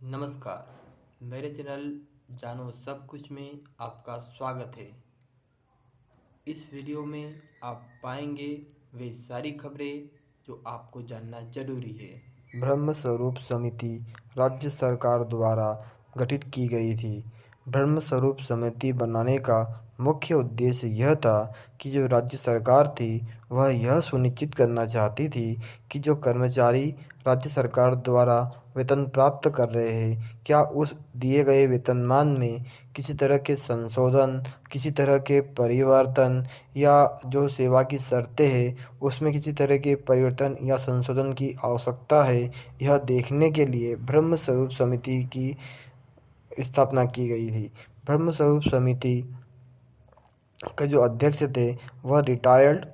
नमस्कार, मेरे चैनल जानो सब कुछ में आपका स्वागत है। इस वीडियो में आप पाएंगे वे सारी खबरें जो आपको जानना जरूरी है। ब्रह्म स्वरूप समिति राज्य सरकार द्वारा गठित की गई थी। ब्रह्म स्वरूप समिति बनाने का मुख्य उद्देश्य यह था कि जो राज्य सरकार थी वह यह सुनिश्चित करना चाहती थी कि जो कर्मचारी राज्य सरकार द्वारा वेतन प्राप्त कर रहे हैं, क्या उस दिए गए वेतनमान में किसी तरह के संशोधन, किसी तरह के परिवर्तन या जो सेवा की शर्तें हैं उसमें किसी तरह के परिवर्तन या संशोधन की आवश्यकता है। यह देखने के लिए ब्रह्म स्वरूप समिति की स्थापना की गई थी। ब्रह्म स्वरूप समिति के जो अध्यक्ष थे वह रिटायर्ड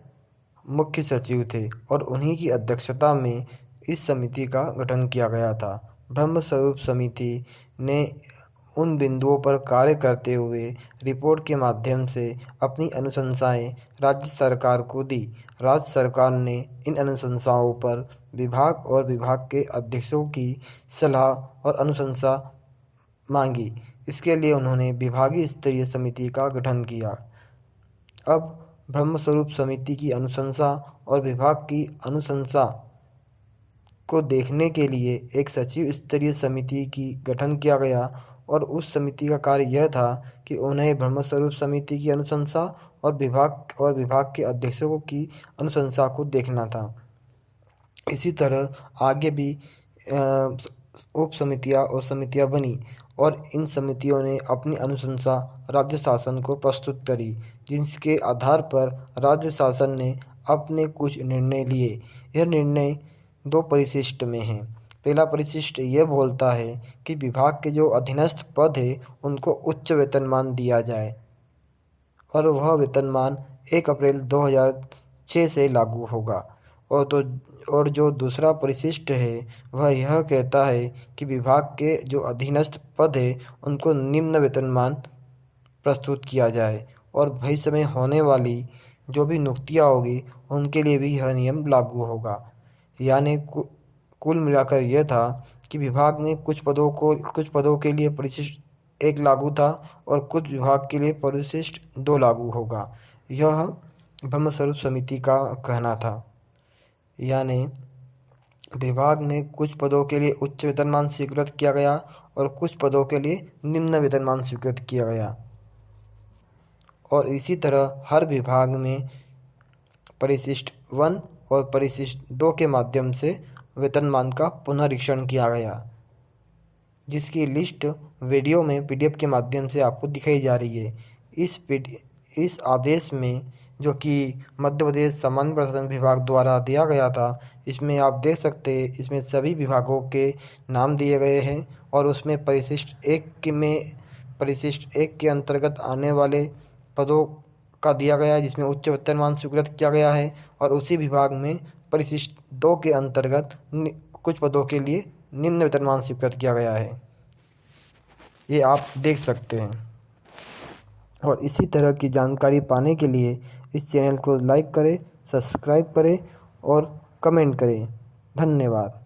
मुख्य सचिव थे और उन्हीं की अध्यक्षता में इस समिति का गठन किया गया था। ब्रह्म स्वरूप समिति ने उन बिंदुओं पर कार्य करते हुए रिपोर्ट के माध्यम से अपनी अनुशंसाएं राज्य सरकार को दी। राज्य सरकार ने इन अनुशंसाओं पर विभाग और विभाग के अध्यक्षों की सलाह और अनुशंसा मांगी। इसके लिए उन्होंने विभागीय स्तरीय समिति का गठन किया। अब ब्रह्म स्वरूप समिति की अनुशंसा और विभाग की अनुशंसा को देखने के लिए एक सचिव स्तरीय समिति की गठन किया गया और उस समिति का कार्य यह था कि उन्हें ब्रह्म स्वरूप समिति की अनुशंसा और विभाग के अध्यक्षों की अनुशंसा को देखना था। इसी तरह आगे भी उप समितियाँ और समितियाँ बनी और इन समितियों ने अपनी अनुशंसा राज्य शासन को प्रस्तुत करी, जिसके आधार पर राज्य शासन ने अपने कुछ निर्णय लिए। यह निर्णय दो परिशिष्ट में है। पहला परिशिष्ट यह बोलता है कि विभाग के जो अधीनस्थ पद है उनको उच्च वेतनमान दिया जाए और वह वेतनमान 1 अप्रैल 2006 से लागू होगा। और जो दूसरा परिशिष्ट है वह यह कहता है कि विभाग के जो अधीनस्थ पद है उनको निम्न वेतनमान प्रस्तुत किया जाए और भविष्य में होने वाली जो भी नियुक्तियाँ होगी उनके लिए भी यह नियम लागू होगा। यानी कुल मिलाकर यह था कि विभाग में कुछ पदों के लिए परिशिष्ट 1 लागू था और कुछ विभाग के लिए परिशिष्ट 2 लागू होगा। यह ब्रह्म स्वरूप समिति का कहना था। यानी विभाग में कुछ पदों के लिए उच्च वेतनमान स्वीकृत किया गया और कुछ पदों के लिए निम्न वेतनमान स्वीकृत किया गया और इसी तरह हर विभाग में परिशिष्ट 1 और परिशिष्ट 2 के माध्यम से वेतनमान का पुनरीक्षण किया गया, जिसकी लिस्ट वीडियो में PDF के माध्यम से आपको दिखाई जा रही है। इस आदेश में जो कि मध्य प्रदेश सामान्य प्रशासन विभाग द्वारा दिया गया था, इसमें आप देख सकते हैं इसमें सभी विभागों के नाम दिए गए हैं और उसमें परिशिष्ट 1 के अंतर्गत आने वाले पदों का दिया गया है जिसमें उच्च वेतनमान स्वीकृत किया गया है और उसी विभाग में परिशिष्ट 2 के अंतर्गत कुछ पदों के लिए निम्न वेतनमान स्वीकृत किया गया है। ये आप देख सकते हैं और इसी तरह की जानकारी पाने के लिए इस चैनल को लाइक करें, सब्सक्राइब करें और कमेंट करें। धन्यवाद।